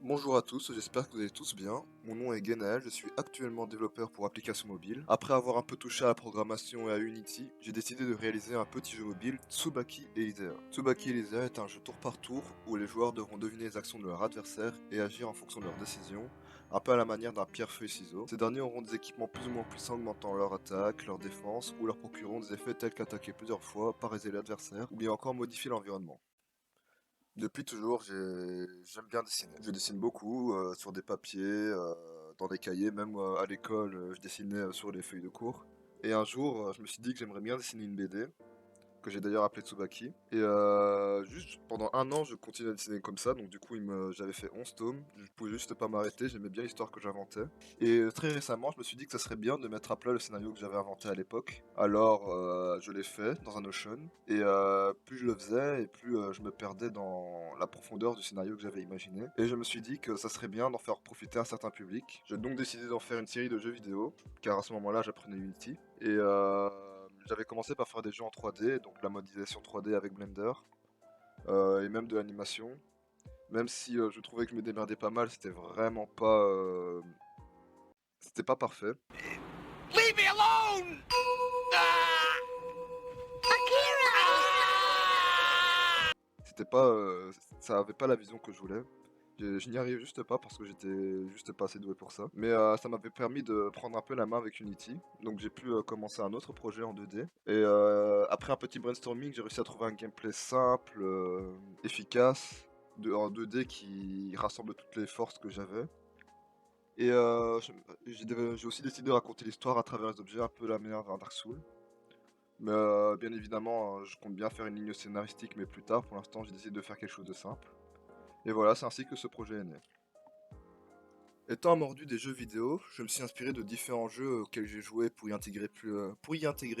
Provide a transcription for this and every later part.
Bonjour à tous, j'espère que vous allez tous bien. Mon nom est Genaël, je suis actuellement développeur pour applications mobiles. Après avoir un peu touché à la programmation et à Unity, j'ai décidé de réaliser un petit jeu mobile, Tsubaki Elysea. Tsubaki Elysea est un jeu tour par tour où les joueurs devront deviner les actions de leur adversaire et agir en fonction de leurs décisions, un peu à la manière d'un pierre-feuille-ciseau. Ces derniers auront des équipements plus ou moins puissants augmentant leur attaque, leur défense ou leur procurant des effets tels qu'attaquer plusieurs fois, paralyser l'adversaire ou bien encore modifier l'environnement. Depuis toujours, j'aime bien dessiner. Je dessine beaucoup sur des papiers, dans des cahiers, même à l'école, je dessinais sur les feuilles de cours. Et un jour, je me suis dit que j'aimerais bien dessiner une BD que j'ai d'ailleurs appelé Tsubaki. Et juste pendant un an, je continuais à dessiner comme ça. Donc du coup, j'avais fait 11 tomes. Je pouvais juste pas m'arrêter. J'aimais bien l'histoire que j'inventais. Et très récemment, je me suis dit que ça serait bien de mettre à plat le scénario que j'avais inventé à l'époque. Alors, je l'ai fait dans un Notion. Et plus je le faisais, et plus je me perdais dans la profondeur du scénario que j'avais imaginé. Et je me suis dit que ça serait bien d'en faire profiter un certain public. J'ai donc décidé d'en faire une série de jeux vidéo, car à ce moment-là, j'apprenais Unity. Et j'avais commencé par faire des jeux en 3D, donc la modélisation 3D avec Blender, et même de l'animation. Même si je trouvais que je me démerdais pas mal, c'était pas parfait. Leave me alone! C'était pas, ça avait pas la vision que je voulais. Je n'y arrivais juste pas parce que j'étais juste pas assez doué pour ça. Mais ça m'avait permis de prendre un peu la main avec Unity. Donc j'ai pu commencer un autre projet en 2D. Et après un petit brainstorming, j'ai réussi à trouver un gameplay simple, efficace, en 2D qui rassemble toutes les forces que j'avais. Et j'ai aussi décidé de raconter l'histoire à travers les objets, un peu la manière d'un Dark Souls. Mais bien évidemment, je compte bien faire une ligne scénaristique, mais plus tard. Pour l'instant, j'ai décidé de faire quelque chose de simple. Et voilà, c'est ainsi que ce projet est né. Étant un mordu des jeux vidéo, je me suis inspiré de différents jeux auxquels j'ai joué pour y intégrer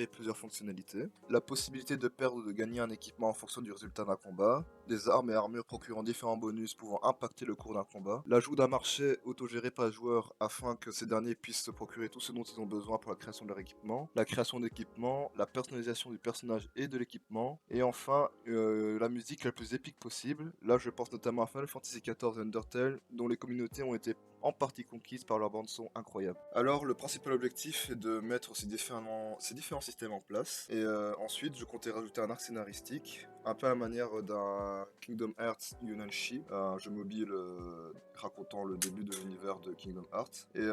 plusieurs fonctionnalités. La possibilité de perdre ou de gagner un équipement en fonction du résultat d'un combat, des armes et armures procurant différents bonus pouvant impacter le cours d'un combat, l'ajout d'un marché autogéré par les joueurs afin que ces derniers puissent se procurer tout ce dont ils ont besoin pour la création de leur équipement, la création d'équipements, la personnalisation du personnage et de l'équipement, et enfin la musique la plus épique possible. Là je pense notamment à Final Fantasy XIV et Undertale, dont les communautés ont été en partie conquise par leur bande son incroyable. Alors le principal objectif est de mettre ces différents systèmes en place et ensuite je comptais rajouter un arc scénaristique un peu à la manière d'un Kingdom Hearts Yunanshi, un jeu mobile racontant le début de l'univers de Kingdom Hearts. Et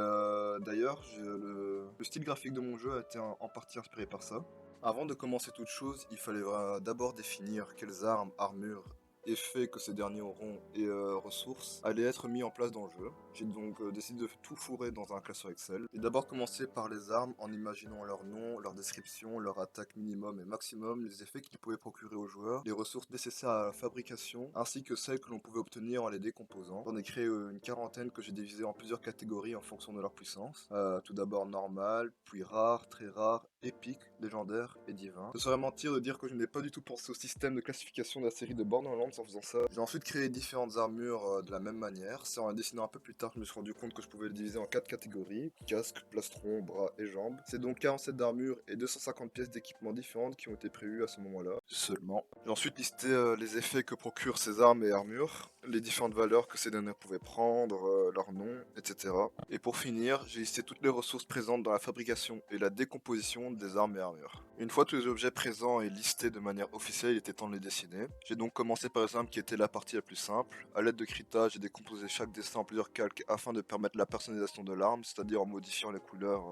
d'ailleurs le style graphique de mon jeu a été en partie inspiré par ça. Avant de commencer toute chose, il fallait d'abord définir quelles armes, armures, effets que ces derniers auront et ressources allaient être mis en place dans le jeu. J'ai donc décidé de tout fourrer dans un classeur Excel. Et d'abord commencer par les armes en imaginant leur nom, leur description, leur attaque minimum et maximum, les effets qu'ils pouvaient procurer aux joueurs, les ressources nécessaires à la fabrication, ainsi que celles que l'on pouvait obtenir en les décomposant. J'en ai créé une quarantaine que j'ai divisé en plusieurs catégories en fonction de leur puissance. Tout d'abord normal, puis rare, très rare, épique, légendaire et divin. Ce serait mentir de dire que je n'ai pas du tout pensé au système de classification de la série de Borderlands en faisant ça. J'ai ensuite créé différentes armures de la même manière. C'est en les dessinant un peu plus tard que je me suis rendu compte que je pouvais les diviser en 4 catégories: casque, plastron, bras et jambes. C'est donc 47 d'armure et 250 pièces d'équipement différentes qui ont été prévues à ce moment-là seulement. J'ai ensuite listé les effets que procurent ces armes et armures, les différentes valeurs que ces dernières pouvaient prendre, leur nom, etc. Et pour finir, j'ai listé toutes les ressources présentes dans la fabrication et la décomposition des armes et armures. Une fois tous les objets présents et listés de manière officielle, il était temps de les dessiner. J'ai donc commencé par exemple qui était la partie la plus simple. À l'aide de Krita, j'ai décomposé chaque dessin en plusieurs calques afin de permettre la personnalisation de l'arme, c'est-à-dire en modifiant les couleurs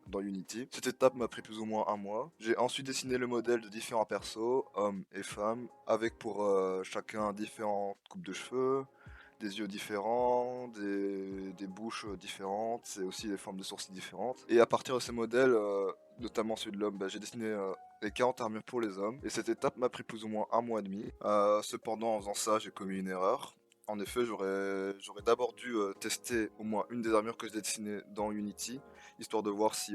dans Unity. Cette étape m'a pris plus ou moins un mois. J'ai ensuite dessiné le modèle de différents persos, hommes et femmes, avec pour chacun différentes coupes de cheveux, des yeux différents, des bouches différentes et aussi des formes de sourcils différentes. Et à partir de ces modèles, notamment celui de l'homme, j'ai dessiné les 40 armures pour les hommes. Et cette étape m'a pris plus ou moins un mois et demi. Cependant, en faisant ça, j'ai commis une erreur. En effet, j'aurais d'abord dû tester au moins une des armures que j'ai dessinées dans Unity, histoire de voir si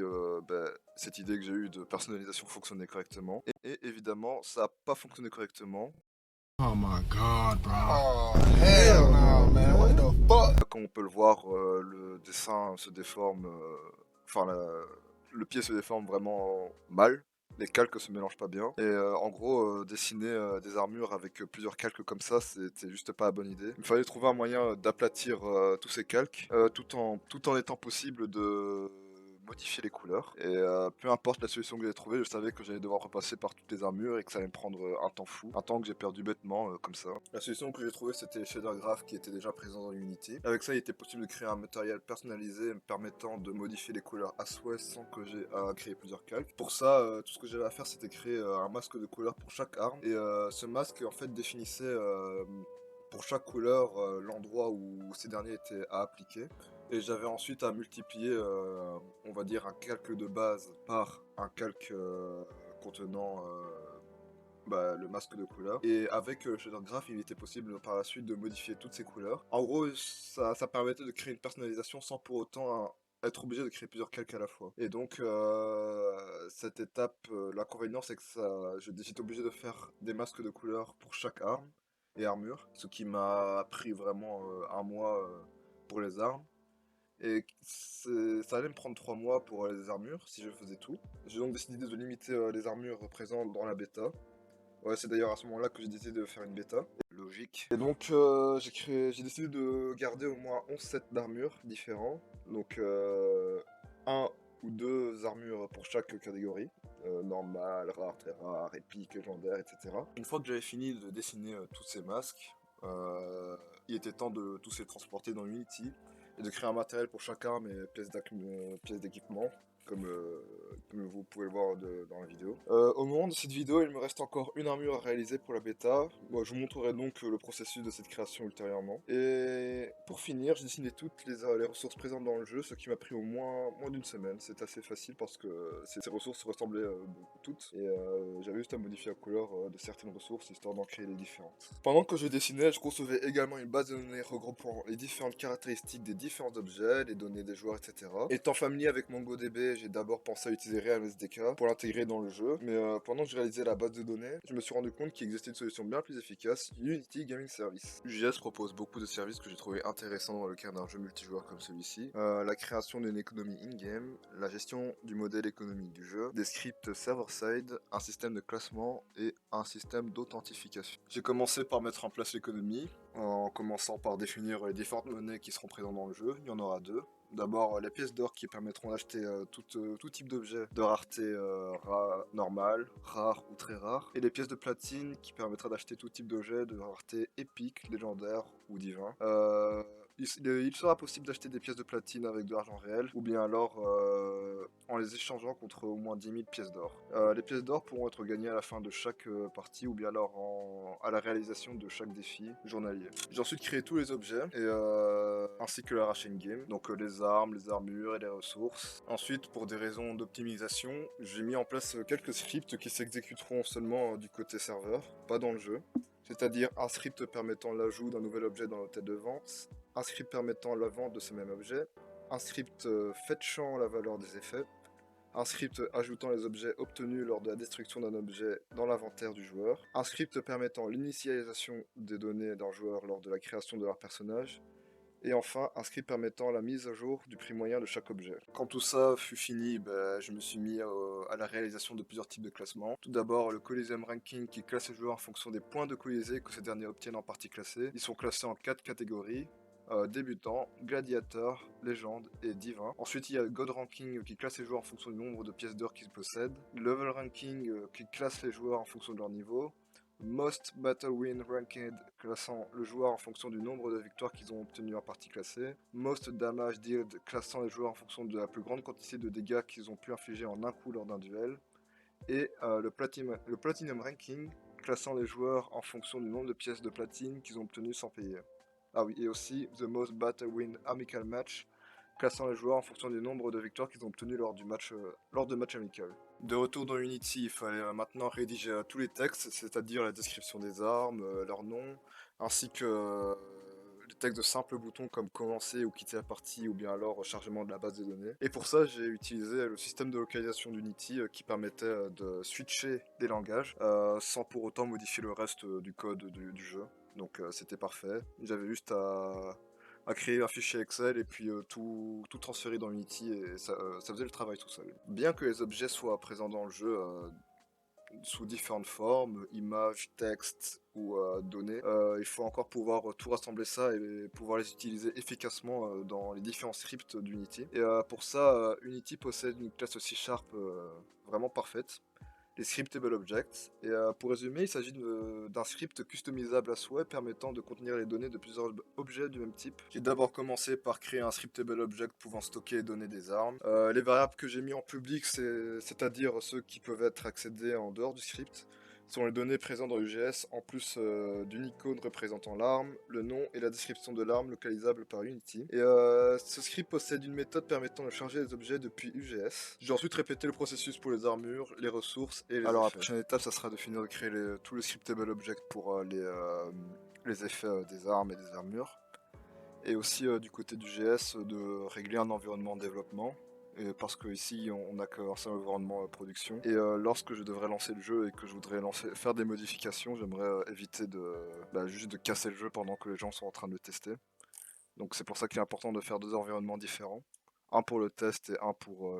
cette idée que j'ai eue de personnalisation fonctionnait correctement. Et évidemment, ça n'a pas fonctionné correctement. Oh my god, bro. Oh, hell no, man. What the fuck? Comme on peut le voir, le dessin se déforme, enfin le pied se déforme vraiment mal. les calques se mélangent pas bien. Et en gros, dessiner des armures avec plusieurs calques comme ça, c'était juste pas la bonne idée. Il fallait trouver un moyen d'aplatir tous ces calques, tout en étant possible de modifier les couleurs. Et peu importe la solution que j'allais trouver, je savais que j'allais devoir repasser par toutes les armures et que ça allait me prendre un temps fou, un temps que j'ai perdu bêtement comme ça. La solution que j'ai trouvée, c'était Shader Graph qui était déjà présent dans Unity. Avec ça, il était possible de créer un matériel personnalisé me permettant de modifier les couleurs à souhait sans que j'ai à créer plusieurs calques. Pour ça, tout ce que j'avais à faire, c'était créer un masque de couleurs pour chaque arme. Et ce masque, en fait, définissait pour chaque couleur l'endroit où ces derniers étaient à appliquer. Et j'avais ensuite à multiplier, on va dire, un calque de base par un calque contenant le masque de couleur. Et avec Shader Graph, il était possible par la suite de modifier toutes ces couleurs. En gros, ça permettait de créer une personnalisation sans pour autant être obligé de créer plusieurs calques à la fois. Et donc, cette étape, l'inconvénient, c'est que j'étais obligé de faire des masques de couleurs pour chaque arme et armure, ce qui m'a pris vraiment un mois pour les armes. Et ça allait me prendre 3 mois pour les armures, si je faisais tout. J'ai donc décidé de limiter les armures présentes dans la bêta. Ouais, c'est d'ailleurs à ce moment-là que j'ai décidé de faire une bêta. Logique. Et donc j'ai décidé de garder au moins 11 sets d'armures différents. Donc un ou deux armures pour chaque catégorie. Normal, rare, très rare, épique, légendaire, etc. Une fois que j'avais fini de dessiner tous ces masques, il était temps de tous les transporter dans Unity et de créer un matériel pour chaque arme et pièces d'équipement, comme vous pouvez le voir dans la vidéo. Au moment de cette vidéo, il me reste encore une armure à réaliser pour la bêta. Moi, je vous montrerai donc le processus de cette création ultérieurement. Et pour finir, j'ai dessiné toutes les ressources présentes dans le jeu, ce qui m'a pris au moins d'une semaine. C'est assez facile parce que ces ressources ressemblaient toutes. Et j'avais juste à modifier la couleur de certaines ressources, histoire d'en créer les différentes. Pendant que je dessinais, je concevais également une base de données regroupant les différentes caractéristiques des différents objets, les données des joueurs, etc. Étant familier avec MongoDB, j'ai d'abord pensé à utiliser Realm SDK pour l'intégrer dans le jeu, mais pendant que je réalisais la base de données, je me suis rendu compte qu'il existait une solution bien plus efficace, Unity Gaming Service. UGS propose beaucoup de services que j'ai trouvé intéressants dans le cadre d'un jeu multijoueur comme celui-ci. La création d'une économie in-game, la gestion du modèle économique du jeu, des scripts server-side, un système de classement et un système d'authentification. J'ai commencé par mettre en place l'économie, en commençant par définir les différentes monnaies qui seront présentes dans le jeu. Il y en aura deux. D'abord, les pièces d'or qui permettront d'acheter tout type d'objet de rareté normale, rare ou très rare. Et les pièces de platine qui permettra d'acheter tout type d'objet de rareté épique, légendaire ou divin. Il sera possible d'acheter des pièces de platine avec de l'argent réel, ou bien alors en les échangeant contre au moins 10 000 pièces d'or. Les pièces d'or pourront être gagnées à la fin de chaque partie, ou bien alors à la réalisation de chaque défi journalier. J'ai ensuite créé tous les objets, ainsi que la ration game, donc les armes, les armures et les ressources. Ensuite, pour des raisons d'optimisation, j'ai mis en place quelques scripts qui s'exécuteront seulement du côté serveur, pas dans le jeu. C'est-à-dire un script permettant l'ajout d'un nouvel objet dans l'hôtel de vente, un script permettant la vente de ce même objet, un script fetchant la valeur des effets, un script ajoutant les objets obtenus lors de la destruction d'un objet dans l'inventaire du joueur, un script permettant l'initialisation des données d'un joueur lors de la création de leur personnage, et enfin un script permettant la mise à jour du prix moyen de chaque objet. Quand tout ça fut fini, je me suis mis à la réalisation de plusieurs types de classements. Tout d'abord le Coliseum Ranking qui classe les joueurs en fonction des points de Colisée que ces derniers obtiennent en partie classée. Ils sont classés en 4 catégories. Débutant, gladiateur, légende et divin. Ensuite il y a le God Ranking qui classe les joueurs en fonction du nombre de pièces d'or qu'ils possèdent. Level Ranking qui classe les joueurs en fonction de leur niveau. Most Battle Win Ranked, classant le joueur en fonction du nombre de victoires qu'ils ont obtenues en partie classée. Most Damage Dealt, classant les joueurs en fonction de la plus grande quantité de dégâts qu'ils ont pu infliger en un coup lors d'un duel. Et le Platinum Ranking, classant les joueurs en fonction du nombre de pièces de platine qu'ils ont obtenues sans payer. Ah oui, et aussi The Most Battle Win Amical Match, classant les joueurs en fonction du nombre de victoires qu'ils ont obtenues lors de matchs amicaux. De retour dans Unity, il fallait maintenant rédiger tous les textes, c'est-à-dire la description des armes, leurs noms, ainsi que les textes de simples boutons comme commencer ou quitter la partie, ou bien alors chargement de la base de données. Et pour ça, j'ai utilisé le système de localisation d'Unity qui permettait de switcher des langages sans pour autant modifier le reste du code du jeu. Donc c'était parfait. J'avais juste à à créer un fichier Excel et puis tout transférer dans Unity et ça faisait le travail tout seul. Bien que les objets soient présents dans le jeu sous différentes formes, images, textes ou données, il faut encore pouvoir tout rassembler ça et pouvoir les utiliser efficacement dans les différents scripts d'Unity. Et pour ça, Unity possède une classe C# vraiment parfaite, les Scriptable Objects. Et pour résumer, il s'agit d'un script customisable à souhait permettant de contenir les données de plusieurs objets du même type. J'ai d'abord commencé par créer un Scriptable Object pouvant stocker et donner des armes. Les variables que j'ai mis en public, c'est-à-dire ceux qui peuvent être accédés en dehors du script, sont les données présentes dans UGS, en plus d'une icône représentant l'arme, le nom et la description de l'arme localisable par Unity. Et ce script possède une méthode permettant de charger les objets depuis UGS. J'ai ensuite répété le processus pour les armures, les ressources et les effets. Alors la prochaine étape, ça sera de finir de créer tout le scriptable object pour les effets des armes et des armures. Et aussi du côté du GS, de régler un environnement de développement. Et parce qu'ici on n'a qu'un seul environnement production. Et lorsque je devrais lancer le jeu et que je voudrais faire des modifications, j'aimerais éviter juste de casser le jeu pendant que les gens sont en train de le tester. Donc c'est pour ça qu'il est important de faire deux environnements différents. Un pour le test et un pour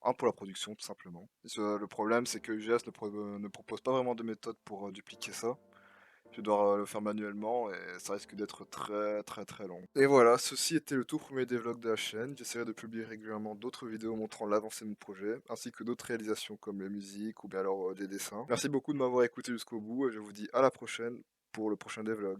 la production tout simplement. Le problème c'est que UGS ne propose pas vraiment de méthode pour dupliquer ça. Je dois le faire manuellement et ça risque d'être très très très long. Et voilà, ceci était le tout premier devlog de la chaîne. J'essaierai de publier régulièrement d'autres vidéos montrant l'avancée de mon projet, ainsi que d'autres réalisations comme la musique ou bien alors des dessins. Merci beaucoup de m'avoir écouté jusqu'au bout et je vous dis à la prochaine pour le prochain devlog.